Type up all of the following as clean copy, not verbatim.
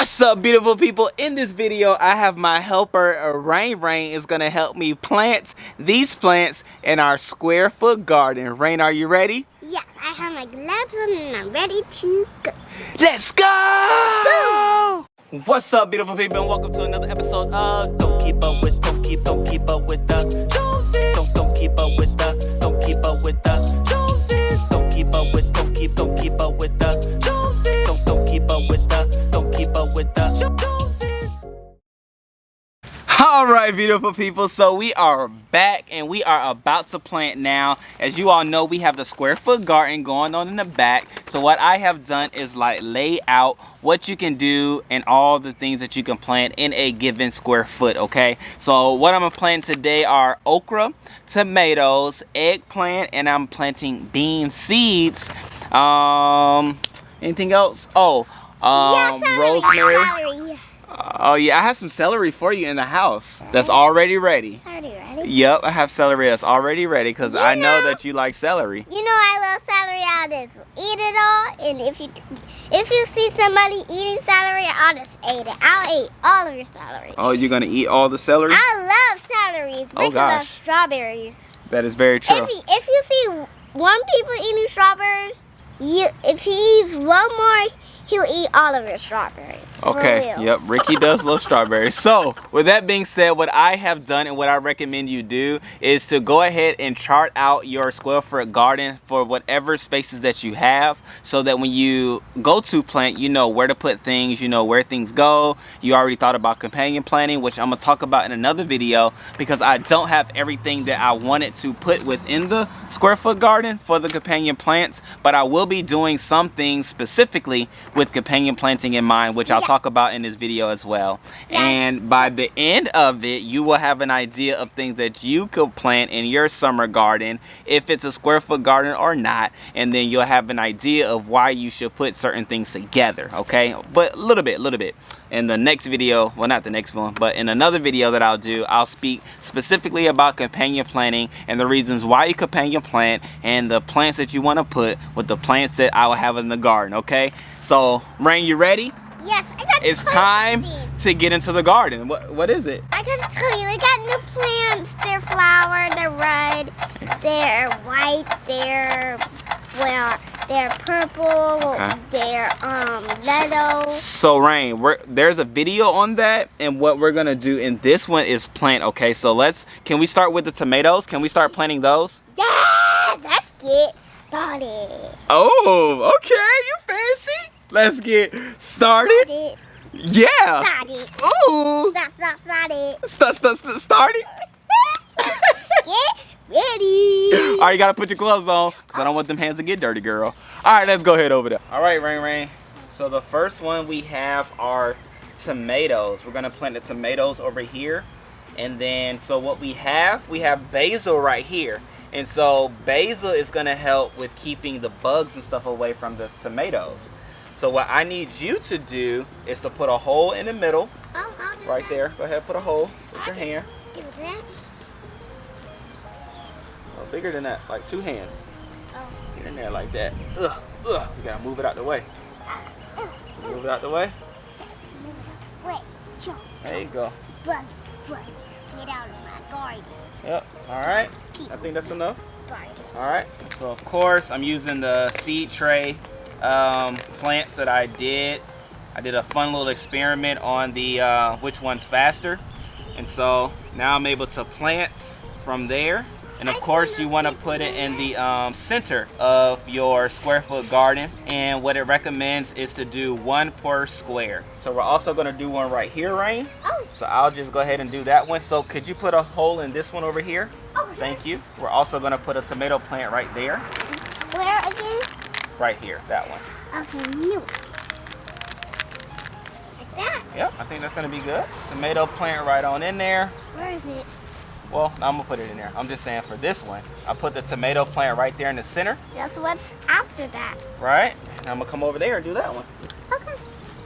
What's up, beautiful people? In this video, I have my helper, Rain. Rain is gonna help me plant these plants in our square foot garden. Rain, are you ready? Yes, I have my gloves on and I'm ready to go. Let's go! Boom! What's up, beautiful people, and welcome to another episode of Don't Keep Up With the Joneses. Don't keep up with the Joneses. Don't keep up with the Joneses. Don't keep up with the Joneses. Don't keep up with the Joneses. All right, beautiful people, so we are back and we are about to plant now. As you all know, we have the square foot garden going on in the back. So what I have done is like lay out what you can do and all the things that you can plant in a given square foot. Okay, so what I'm gonna plant today are okra, tomatoes, eggplant, and I'm planting bean seeds. Anything else? Rosemary. Celery. Oh yeah, I have some celery for you in the house that's already ready. Already ready? Yep, I have celery that's already ready because I know that you like celery. You know I love celery. I'll just eat it all, and if you see somebody eating celery, I'll just eat it. I'll eat all of your celery. Oh, you're gonna eat all the celery? I love celeries. Oh Ricky gosh, loves strawberries. that is very true. If you see one people eating strawberries, if he eats one more, he'll eat all of your strawberries. Okay, yep, Ricky does love strawberries. So, with that being said, what I have done and what I recommend you do is to go ahead and chart out your square foot garden for whatever spaces that you have, so that when you go to plant, you know where to put things, you know where things go. You already thought about companion planting, which I'm going to talk about in another video because I don't have everything that I wanted to put within the square foot garden for the companion plants, but I will be doing some things specifically with companion planting in mind, which I'll talk about in this video as well. And by the end of it, you will have an idea of things that you could plant in your summer garden, if it's a square foot garden or not, and then you'll have an idea of why you should put certain things together. Okay, but a little bit in the next video, well, not the next one, but in another video that I'll do, I'll speak specifically about companion planting and the reasons why you companion plant and the plants that you want to put with the plants that I will have in the garden. Okay, so Rain, you ready? Yes, I got. It's time to get into the garden. What is it? I gotta tell you, they got new plants. They're flower, they're red, they're white, they're purple, they're yellow. So Rain, there's a video on that, and what we're gonna do in this one is plant. Okay, so can we start with the tomatoes? Can we start planting those? Yeah, let's get started. Oh, okay, you fancy. Let's get started. Yeah. Started. Ooh. Started. Started. Get ready. All right, you gotta put your gloves on because I don't want them hands to get dirty, girl. All right, let's go ahead over there. All right, Rain. So the first one we have are tomatoes. We're gonna plant the tomatoes over here, and then so what we have basil right here, and so basil is gonna help with keeping the bugs and stuff away from the tomatoes. So what I need you to do is to put a hole in the middle, right there. Go ahead, put a hole with your hand. Do that. Oh, bigger than that, like 2 hands. Oh. Get in there like that. You gotta move it out the way. Move it out the way. Wait, there you go. Bugs, get out of my garden. Yep. All right. I think that's enough. Garden. All right. So of course I'm using the seed tray plants that I did. I did a fun little experiment on the which one's faster, and so now I'm able to plant from there. And of course you want to put it in the center of your square foot garden, and what it recommends is to do 1 per square. So we're also going to do one right here, Rain. So I'll just go ahead and do that one. So could you put a hole in this one over here? Thank you. We're also going to put a tomato plant right there. Where again? Right here, that one. Okay, new. Like that? Yep, I think that's going to be good. Tomato plant right on in there. Where is it? Well, I'm going to put it in there. I'm just saying for this one, I put the tomato plant right there in the center. That's what's after that. Right? And I'm going to come over there and do that one. Okay.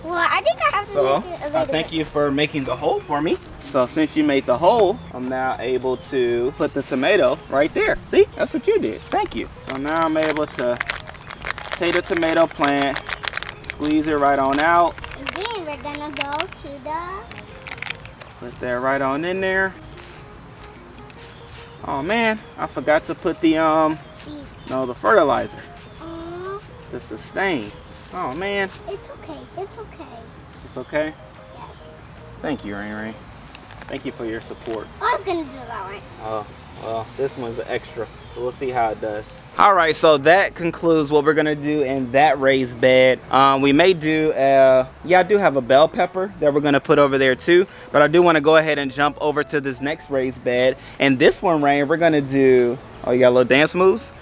Well, I think I have to make it a little thank you for making the hole for me. So since you made the hole, I'm now able to put the tomato right there. See? That's what you did. Thank you. So now I'm able to take the tomato plant, squeeze it right on out. And then we're gonna go to the... Put that right on in there. Oh man, I forgot to put the seeds. no, the fertilizer. Aw. The sustain. Oh man. It's okay. It's okay. It's okay? Yes. Thank you, Rain Rain. Thank you for your support. I was gonna do that one. Oh, well, this one's an extra, so we'll see how it does. All right, so that concludes what we're gonna do in that raised bed. We may do, yeah, I do have a bell pepper that we're gonna put over there too, but I do wanna go ahead and jump over to this next raised bed. And this one, Rain, we're gonna do, oh, you got little dance moves?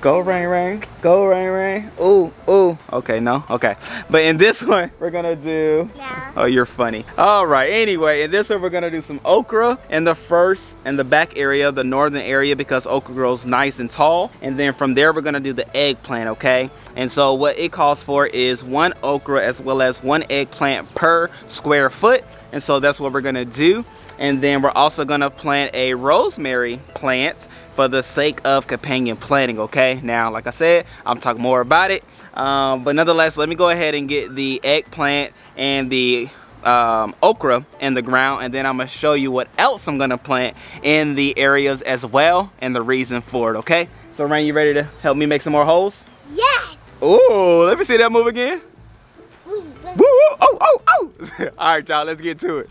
Go Rain Rain, go Rain Rain. Ooh, ooh. Okay, no, okay. But in this one, we're gonna do. No. Oh, you're funny. All right. Anyway, in this one, we're gonna do some okra in the back area, the northern area, because okra grows nice and tall. And then from there, we're gonna do the eggplant. Okay. And so what it calls for is 1 okra as well as 1 eggplant per square foot. And so that's what we're gonna do. And then we're also gonna plant a rosemary plant for the sake of companion planting, okay? Now, like I said, I'm talking more about it. But nonetheless, let me go ahead and get the eggplant and the okra in the ground, and then I'm gonna show you what else I'm gonna plant in the areas as well and the reason for it, okay? So Rain, you ready to help me make some more holes? Yes. Ooh, let me see that move again. Ooh, Woo, woo, oh, oh, oh. All right, y'all, let's get to it.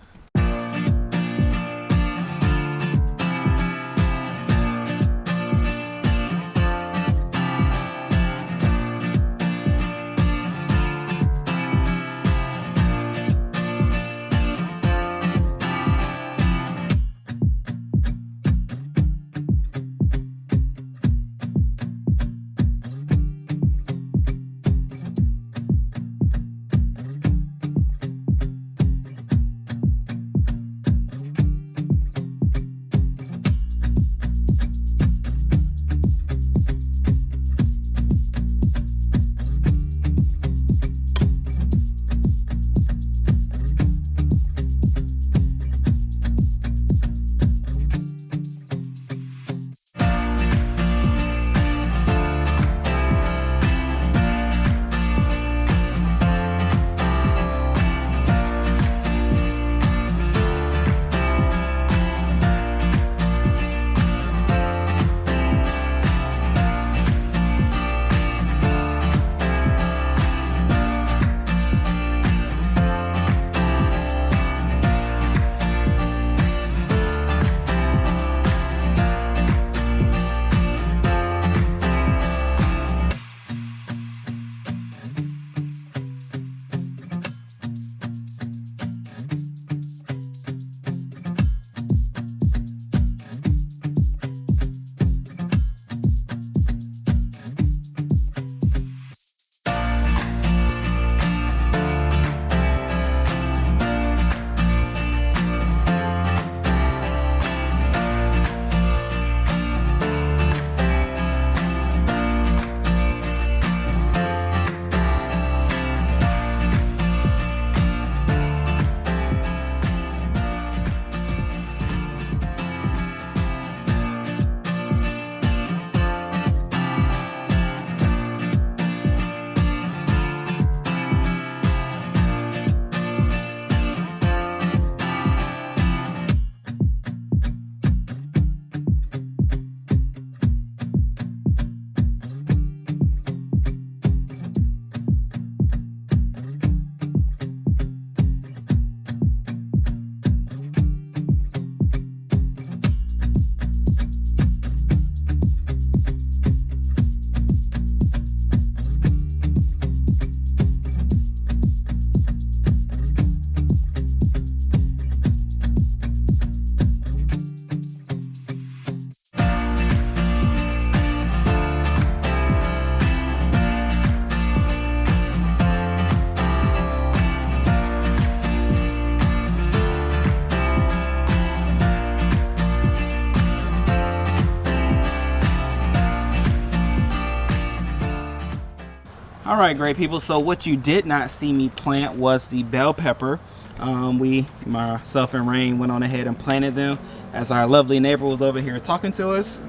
All right, great people. So what you did not see me plant was the bell pepper. Myself and Rain went on ahead and planted them as our lovely neighbor was over here talking to us.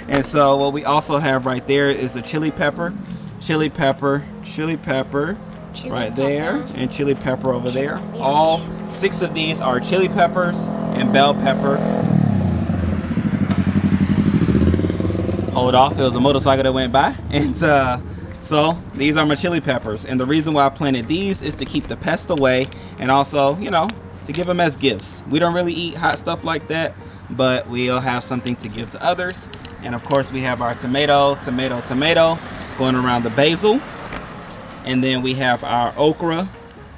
And so what we also have right there is the chili pepper, chili pepper, chili pepper, Chili right pepper. there, and chili pepper over there. All 6 of these are chili peppers and bell pepper. Hold off, it was a motorcycle that went by. And so these are my chili peppers, and the reason why I planted these is to keep the pest away, and also, you know, to give them as gifts. We don't really eat hot stuff like that, but we'll have something to give to others. And of course we have our tomato going around the basil. And then we have our okra,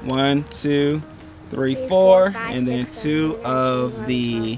1, 2, 3, 4, and then 2 of the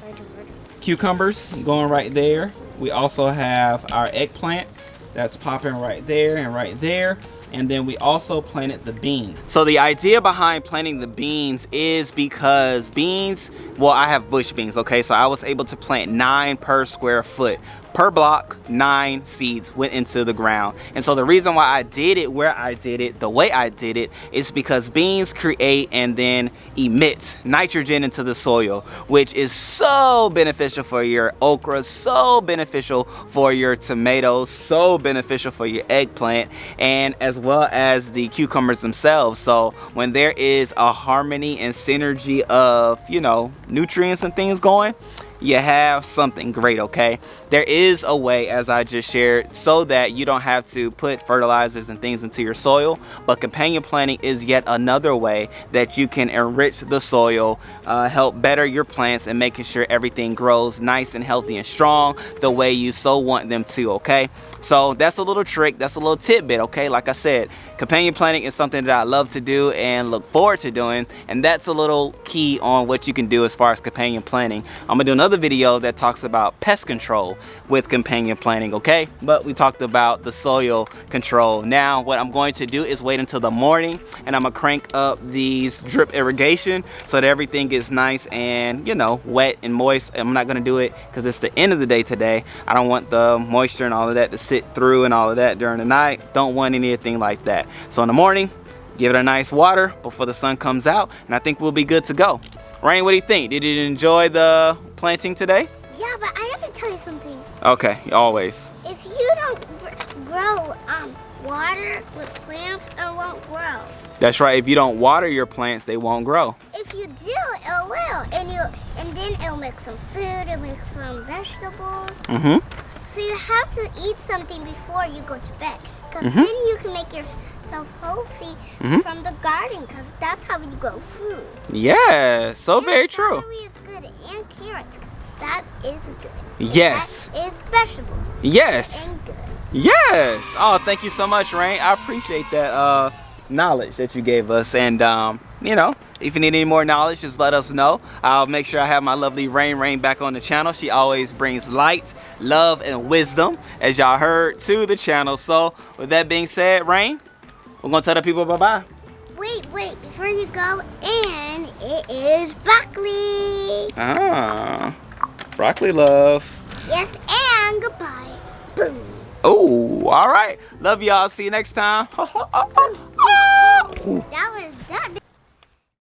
cucumbers going right there. We also have our eggplant that's popping right there and right there. And then we also planted the beans. So the idea behind planting the beans is because beans, well, I have bush beans, okay? So I was able to plant 9 per square foot. Per block, 9 seeds went into the ground. And so the reason why I did it where I did it, the way I did it, is because beans create and then emit nitrogen into the soil, which is so beneficial for your okra, so beneficial for your tomatoes, so beneficial for your eggplant, and as well as the cucumbers themselves. So when there is a harmony and synergy of, you know, nutrients and things going, you have something great, okay? There is a way, as I just shared, so that you don't have to put fertilizers and things into your soil, but companion planting is yet another way that you can enrich the soil, help better your plants, and making sure everything grows nice and healthy and strong the way you so want them to, okay? So that's a little trick, that's a little tidbit, okay? Like I said, companion planting is something that I love to do and look forward to doing, and that's a little key on what you can do as far as companion planting. I'm gonna do another video that talks about pest control with companion planting, okay? But we talked about the soil control. Now what I'm going to do is wait until the morning, and I'm gonna crank up these drip irrigation so that everything gets nice and, you know, wet and moist. I'm not gonna do it because it's the end of the day today. I don't want the moisture and all of that to sit through and all of that during the night. Don't want anything like that. So in the morning, give it a nice water before the sun comes out, and I think we'll be good to go. Rain, what do you think? Did you enjoy the planting today? Yeah, but I have to tell you something. Okay, always. If you don't grow water with plants, it won't grow. That's right. If you don't water your plants, they won't grow. If you do, it will, and then it'll make some food, it'll make some vegetables. So you have to eat something before you go to bed, because then you can make yourself healthy from the garden, because that's how you grow food. Yeah, so And very true. celery is good, and carrots, 'cause that is good. Yes. That is vegetables. Yes. And good. Yes. Oh, thank you so much, Rain. I appreciate that knowledge that you gave us. And, you know, if you need any more knowledge, just let us know. I'll make sure I have my lovely Rain back on the channel. She always brings light, love, and wisdom, as y'all heard, to the channel. So with that being said, Rain, we're going to tell the people bye-bye. Wait, before you go, and it is broccoli. Ah, broccoli love. Yes, and goodbye. Boom. Oh, all right. Love y'all. See you next time. That was that.